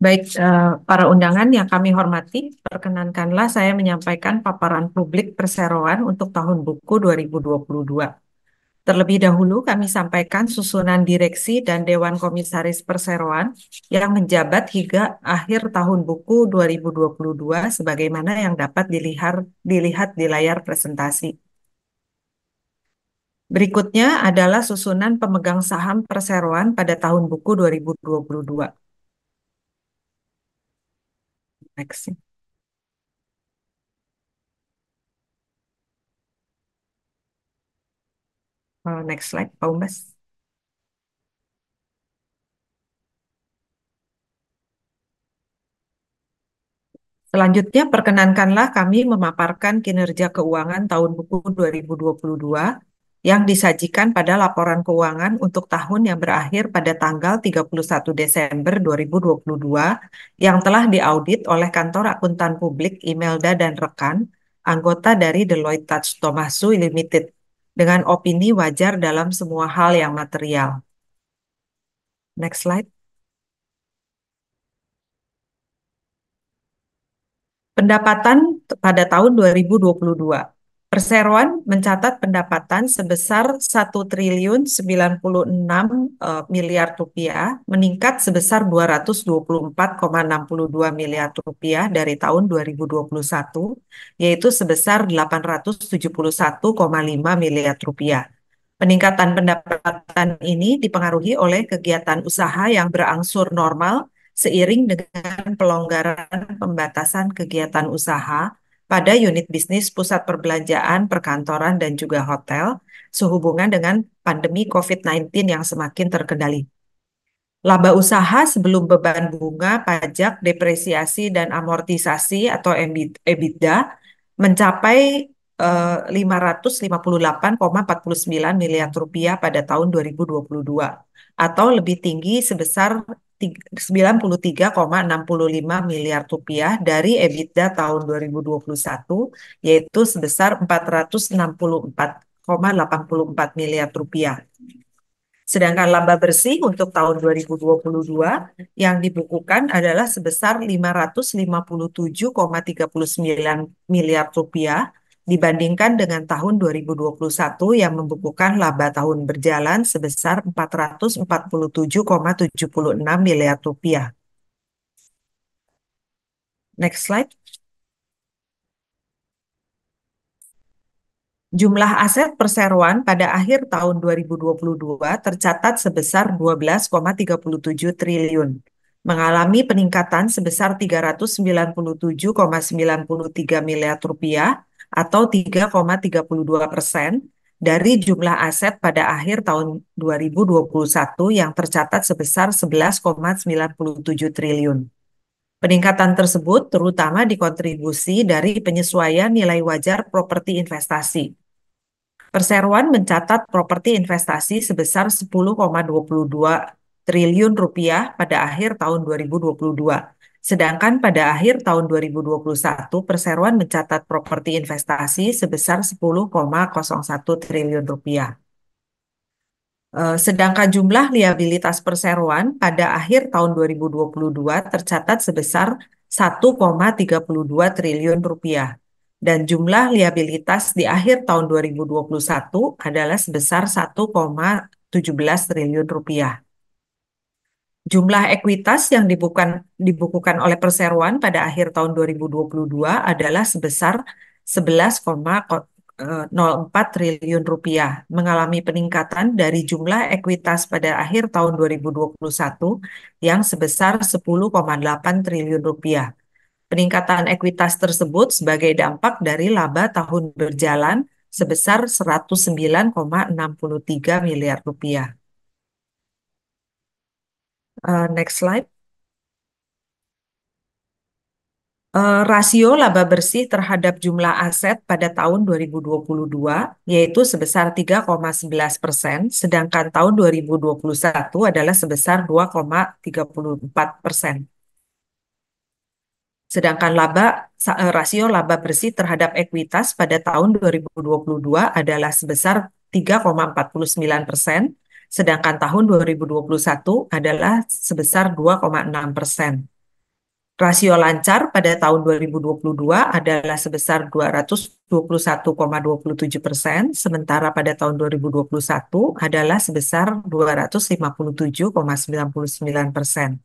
Baik, para undangan yang kami hormati, perkenankanlah saya menyampaikan paparan publik perseroan untuk tahun buku 2022. Terlebih dahulu kami sampaikan susunan direksi dan Dewan Komisaris Perseroan yang menjabat hingga akhir tahun buku 2022 sebagaimana yang dapat dilihat di layar presentasi. Berikutnya adalah susunan pemegang saham perseroan pada tahun buku 2022. Next. Next slide, Pak Umbas. Selanjutnya, perkenankanlah kami memaparkan kinerja keuangan tahun buku 2022 yang disajikan pada laporan keuangan untuk tahun yang berakhir pada tanggal 31 Desember 2022 yang telah diaudit oleh Kantor Akuntan Publik Imelda dan rekan, anggota dari Deloitte Touch Tohmatsu Limited, dengan opini wajar dalam semua hal yang material. Next slide. Pendapatan pada tahun 2022. Perseroan mencatat pendapatan sebesar 1.096 miliar rupiah, meningkat sebesar 224,62 miliar rupiah dari tahun 2021, yaitu sebesar 871,5 miliar rupiah. Peningkatan pendapatan ini dipengaruhi oleh kegiatan usaha yang berangsur normal seiring dengan pelonggaran pembatasan kegiatan usaha pada unit bisnis pusat perbelanjaan, perkantoran, dan juga hotel sehubungan dengan pandemi COVID-19 yang semakin terkendali. Laba usaha sebelum beban bunga, pajak, depresiasi, dan amortisasi atau EBITDA mencapai 558,49 miliar rupiah pada tahun 2022 atau lebih tinggi sebesar 93,65 miliar rupiah dari EBITDA tahun 2021, yaitu sebesar 464,84 miliar rupiah. Sedangkan laba bersih untuk tahun 2022 yang dibukukan adalah sebesar 557,39 miliar rupiah dibandingkan dengan tahun 2021 yang membukukan laba tahun berjalan sebesar 447,76 miliar rupiah. Next slide. Jumlah aset perseroan pada akhir tahun 2022 tercatat sebesar 12,37 triliun, mengalami peningkatan sebesar 397,93 miliar rupiah atau 3,32% dari jumlah aset pada akhir tahun 2021 yang tercatat sebesar 11,97 triliun. Peningkatan tersebut terutama dikontribusi dari penyesuaian nilai wajar properti investasi. Perseroan mencatat properti investasi sebesar 10,22 triliun rupiah pada akhir tahun 2022. Sedangkan pada akhir tahun 2021, Perseroan mencatat properti investasi sebesar 10,01 triliun rupiah. Sedangkan jumlah liabilitas perseroan pada akhir tahun 2022 tercatat sebesar 1,32 triliun rupiah. Dan jumlah liabilitas di akhir tahun 2021 adalah sebesar 1,17 triliun rupiah. Jumlah ekuitas yang dibukukan oleh perseroan pada akhir tahun 2022 adalah sebesar 11,04 triliun rupiah, mengalami peningkatan dari jumlah ekuitas pada akhir tahun 2021 yang sebesar 10,8 triliun rupiah. Peningkatan ekuitas tersebut sebagai dampak dari laba tahun berjalan sebesar 109,63 miliar rupiah. Next slide. Rasio laba bersih terhadap jumlah aset pada tahun 2022 yaitu sebesar 3,11%, sedangkan tahun 2021 adalah sebesar 2,34%. Sedangkan rasio laba bersih terhadap ekuitas pada tahun 2022 adalah sebesar 3,49%, sedangkan tahun 2021 adalah sebesar 2,6%. Rasio lancar pada tahun 2022 adalah sebesar 221,27%, sementara pada tahun 2021 adalah sebesar 257,99%.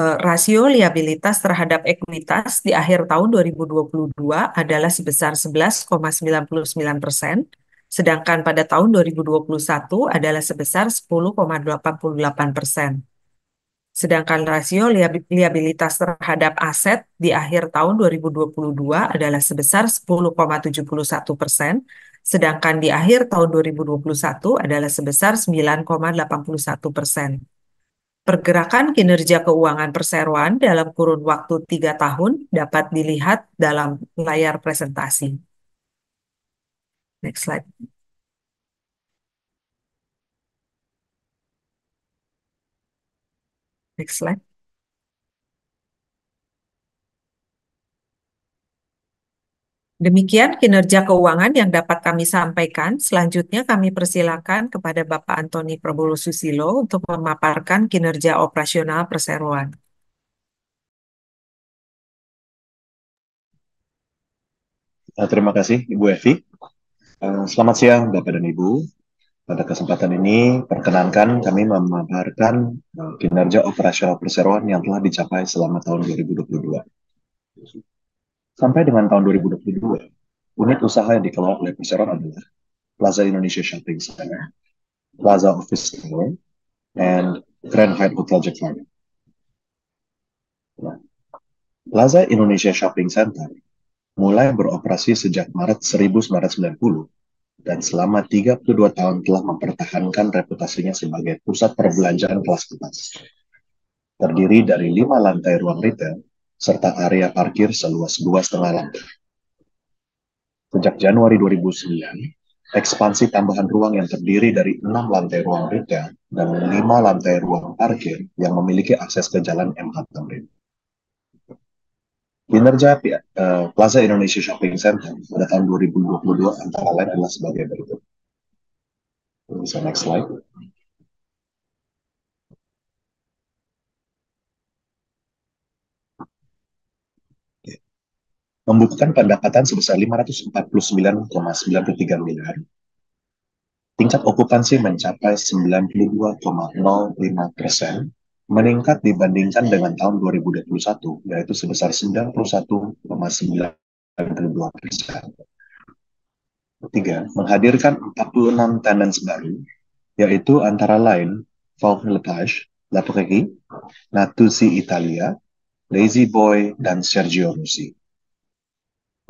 Rasio liabilitas terhadap ekuitas di akhir tahun 2022 adalah sebesar 11,99%, sedangkan pada tahun 2021 adalah sebesar 10,88%. Sedangkan rasio liabilitas terhadap aset di akhir tahun 2022 adalah sebesar 10,71%, sedangkan di akhir tahun 2021 adalah sebesar 9,81%. Pergerakan kinerja keuangan perseroan dalam kurun waktu 3 tahun dapat dilihat dalam layar presentasi. Next slide. Next slide. Demikian kinerja keuangan yang dapat kami sampaikan. Selanjutnya kami persilakan kepada Bapak Antoni Prabowo Susilo untuk memaparkan kinerja operasional perseroan. Terima kasih Ibu Evi. Selamat siang Bapak dan Ibu. Pada kesempatan ini, perkenankan kami memaparkan kinerja operasional perseroan yang telah dicapai selama tahun 2022. Sampai dengan tahun 2022, unit usaha yang dikelola oleh perseroan adalah Plaza Indonesia Shopping Center, Plaza Office Tower, and Grand Hyatt Hotel Jakarta. Nah, Plaza Indonesia Shopping Center mulai beroperasi sejak Maret 1990 dan selama 32 tahun telah mempertahankan reputasinya sebagai pusat perbelanjaan kelas atas. Terdiri dari 5 lantai ruang retail serta area parkir seluas 2,5 lantai. Sejak Januari 2009, ekspansi tambahan ruang yang terdiri dari 6 lantai ruang retail dan 5 lantai ruang parkir yang memiliki akses ke jalan MH Tamrin. Kinerja Plaza Indonesia Shopping Center pada tahun 2022 antara lain adalah sebagai berikut. Bisa next slide. Membukukan pendapatan sebesar 549,93 miliar. Tingkat okupansi mencapai 92,05%, meningkat dibandingkan dengan tahun 2021, yaitu sebesar 91,92%. Ketiga, menghadirkan 46 tenants baru, yaitu antara lain Falcon Lepage, La Prairie, Natuzzi Italia, Lazy Boy, dan Sergio Rossi.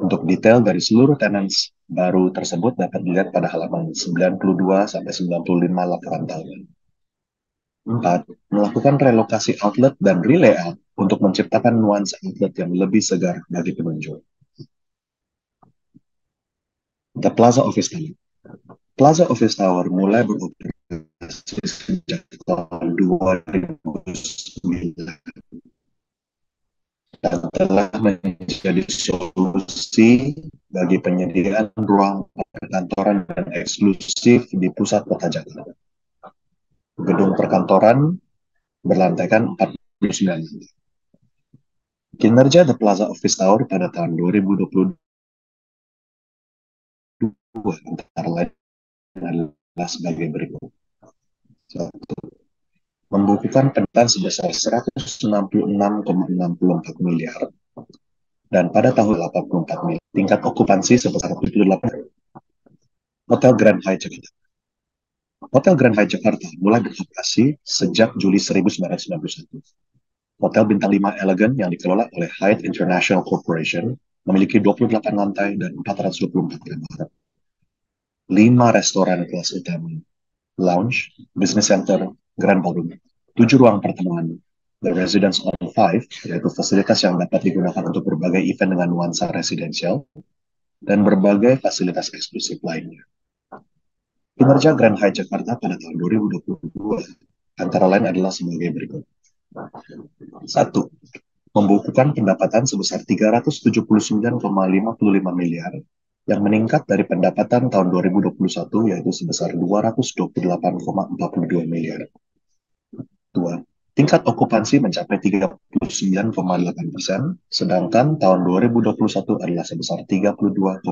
Untuk detail dari seluruh tenants baru tersebut dapat dilihat pada halaman 92-95 laporan tahunan. 4. Melakukan relokasi outlet dan relayout untuk menciptakan nuansa outlet yang lebih segar bagi pengunjung. The Plaza Office Tower. Plaza Office Tower mulai beroperasi sejak tahun 2009 dan telah menjadi solusi bagi penyediaan ruang perkantoran dan eksklusif di pusat kota Jakarta. Gedung perkantoran berlantaikan 49 lantai. Kinerja The Plaza Office Tower pada tahun 2022 antara lain adalah sebagai berikut. 1. Membukukan pendapatan sebesar 166,64 miliar dan pada tahun 84 miliar, tingkat okupansi sebesar 78. Hotel Grand Hyatt Jakarta. Hotel Grand Hyatt Jakarta mulai beroperasi sejak Juli 1991. Hotel bintang 5 elegan yang dikelola oleh Hyatt International Corporation memiliki 28 lantai dan 424 kamar. 5 restoran kelas utama, lounge, business center, grand ballroom, 7 ruang pertemuan, the residence on 5, yaitu fasilitas yang dapat digunakan untuk berbagai event dengan nuansa residensial, dan berbagai fasilitas eksklusif lainnya. Kinerja Grand Hyatt Jakarta pada tahun 2022 antara lain adalah sebagai berikut. 1. Membukukan pendapatan sebesar 379,55 miliar yang meningkat dari pendapatan tahun 2021 yaitu sebesar 228,42 miliar. 2. Tingkat okupansi mencapai 39,8%, sedangkan tahun 2021 adalah sebesar 32,7%.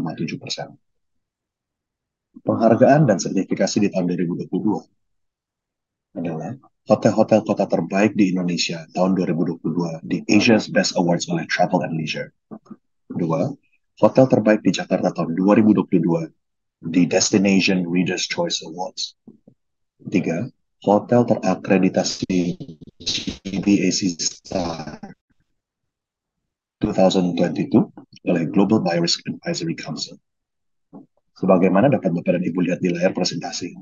Penghargaan dan sertifikasi di tahun 2022 adalah hotel-hotel kota terbaik di Indonesia tahun 2022 di Asia's Best Awards oleh Travel and Leisure. Kedua, hotel terbaik di Jakarta tahun 2022 di Destination Readers' Choice Awards. Tiga, hotel terakreditasi GBAC Star 2022 oleh Global Biorisk Advisory Council. Sebagaimana dapat Bapak dan Ibu lihat di layar presentasi.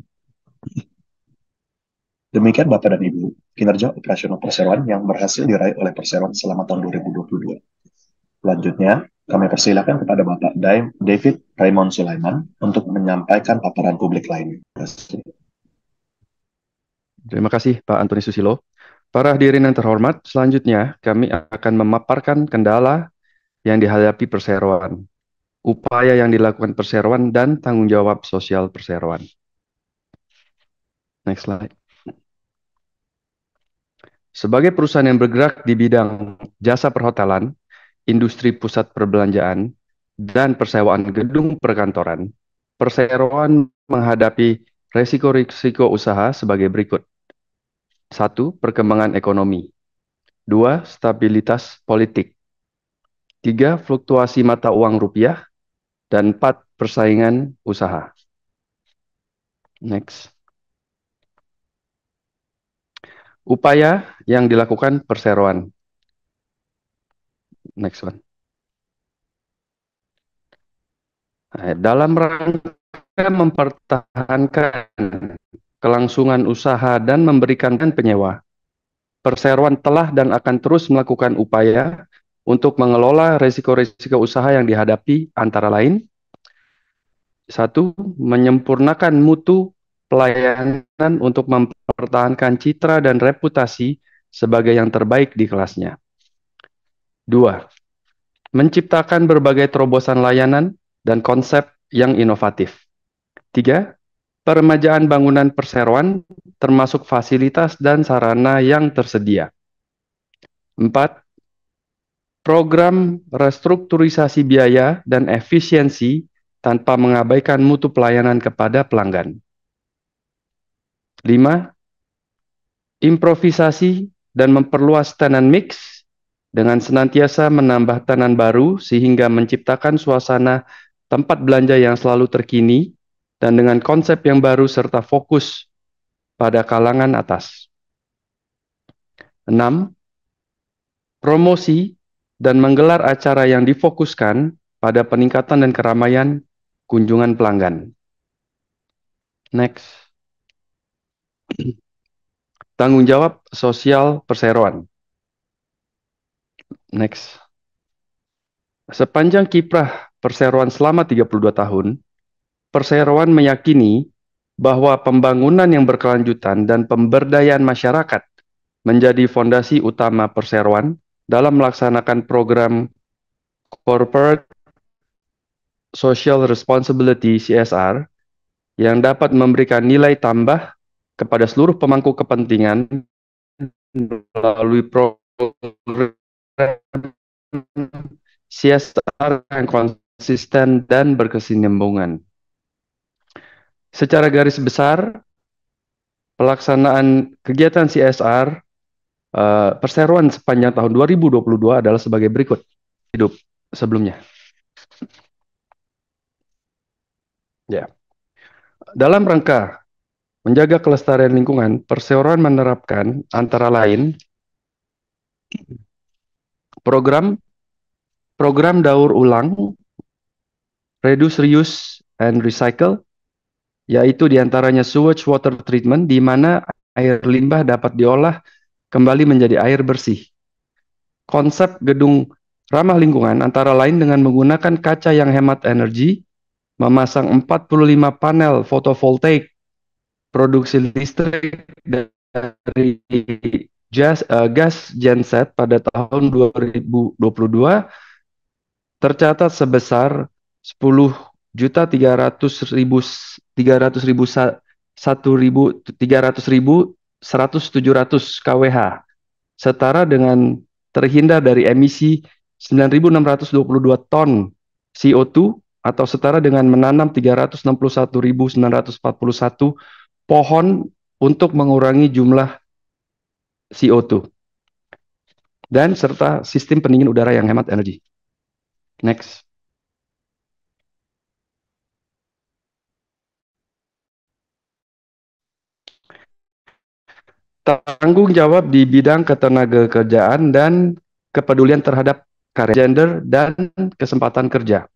Demikian Bapak dan Ibu, kinerja operasional perseroan yang berhasil diraih oleh perseroan selama tahun 2022. Selanjutnya, kami persilakan kepada Bapak David Raymond Sulaiman untuk menyampaikan paparan publik lainnya. Terima kasih Pak Antoni Susilo. Para hadirin yang terhormat, selanjutnya kami akan memaparkan kendala yang dihadapi perseroan, upaya yang dilakukan perseroan, dan tanggung jawab sosial perseroan. Next slide. Sebagai perusahaan yang bergerak di bidang jasa perhotelan, industri pusat perbelanjaan, dan persewaan gedung perkantoran, perseroan menghadapi resiko-risiko usaha sebagai berikut. 1. Perkembangan ekonomi. 2. Stabilitas politik. 3. Fluktuasi mata uang rupiah. Dan 4. Persaingan usaha. Next. Upaya yang dilakukan perseroan. Next one. Dalam rangka mempertahankan kelangsungan usaha dan memberikan penyewa, perseroan telah dan akan terus melakukan upaya untuk mengelola risiko-risiko usaha yang dihadapi, antara lain: 1. Menyempurnakan mutu pelayanan untuk mempertahankan citra dan reputasi sebagai yang terbaik di kelasnya. 2. Menciptakan berbagai terobosan layanan dan konsep yang inovatif. 3. Peremajaan bangunan perseroan termasuk fasilitas dan sarana yang tersedia. 4. Program restrukturisasi biaya dan efisiensi tanpa mengabaikan mutu pelayanan kepada pelanggan. 5. Improvisasi dan memperluas tenant mix dengan senantiasa menambah tenan baru sehingga menciptakan suasana tempat belanja yang selalu terkini dan dengan konsep yang baru serta fokus pada kalangan atas. 6. Promosi dan menggelar acara yang difokuskan pada peningkatan dan keramaian kunjungan pelanggan. Next. Tanggung jawab sosial perseroan. Next. Sepanjang kiprah perseroan selama 32 tahun, perseroan meyakini bahwa pembangunan yang berkelanjutan dan pemberdayaan masyarakat menjadi fondasi utama perseroan dalam melaksanakan program Corporate Social Responsibility (CSR) yang dapat memberikan nilai tambah kepada seluruh pemangku kepentingan melalui program CSR yang konsisten dan berkesinambungan. Secara garis besar, pelaksanaan kegiatan CSR perseroan sepanjang tahun 2022 adalah sebagai berikut. Hidup sebelumnya. Ya. Dalam rangka menjaga kelestarian lingkungan, perseroan menerapkan antara lain program daur ulang, reduce, reuse, and recycle, yaitu diantaranya sewage water treatment, di mana air limbah dapat diolah kembali menjadi air bersih. Konsep gedung ramah lingkungan antara lain dengan menggunakan kaca yang hemat energi, memasang 45 panel fotovoltaik, produksi listrik dari gas genset pada tahun 2022 tercatat sebesar 10.300.100.100 kWh setara dengan terhindar dari emisi 9.622 ton CO2 atau setara dengan menanam 361.941 pohon untuk mengurangi jumlah CO2 dan serta sistem pendingin udara yang hemat energi. Next. Tanggung jawab di bidang ketenagakerjaan dan kepedulian terhadap karya gender dan kesempatan kerja.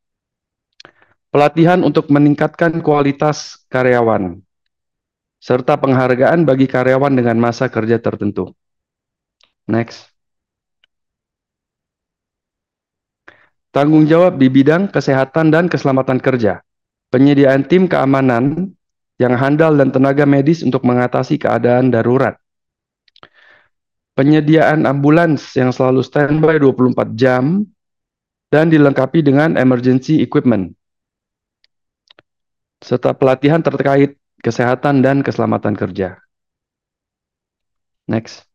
Pelatihan untuk meningkatkan kualitas karyawan, serta penghargaan bagi karyawan dengan masa kerja tertentu. Next. Tanggung jawab di bidang kesehatan dan keselamatan kerja. Penyediaan tim keamanan yang handal dan tenaga medis untuk mengatasi keadaan darurat. Penyediaan ambulans yang selalu standby 24 jam dan dilengkapi dengan emergency equipment. Serta pelatihan terkait kesehatan dan keselamatan kerja. Next.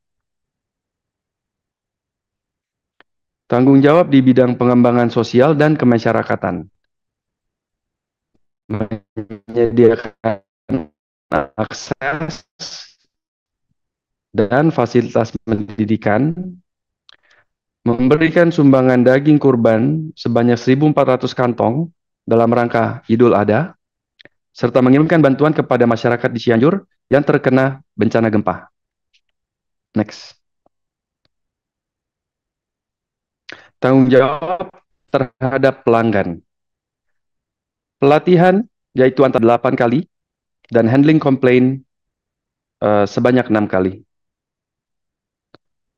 Tanggung jawab di bidang pengembangan sosial dan kemasyarakatan. Menyediakan akses dan fasilitas pendidikan, memberikan sumbangan daging kurban sebanyak 1.400 kantong dalam rangka Idul Adha, serta mengirimkan bantuan kepada masyarakat di Cianjur yang terkena bencana gempa. Next. Tanggung jawab terhadap pelanggan. Pelatihan yaitu antara 8 kali dan handling komplain sebanyak 6 kali.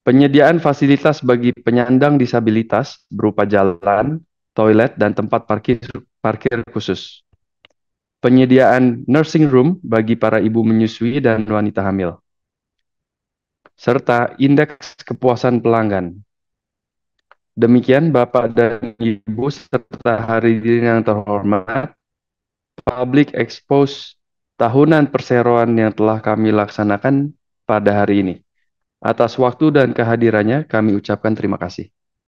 Penyediaan fasilitas bagi penyandang disabilitas berupa jalan, toilet, dan tempat parkir khusus. Penyediaan nursing room bagi para ibu menyusui dan wanita hamil. Serta indeks kepuasan pelanggan. Demikian Bapak dan Ibu serta hadirin yang terhormat, public expose tahunan perseroan yang telah kami laksanakan pada hari ini. Atas waktu dan kehadirannya kami ucapkan terima kasih.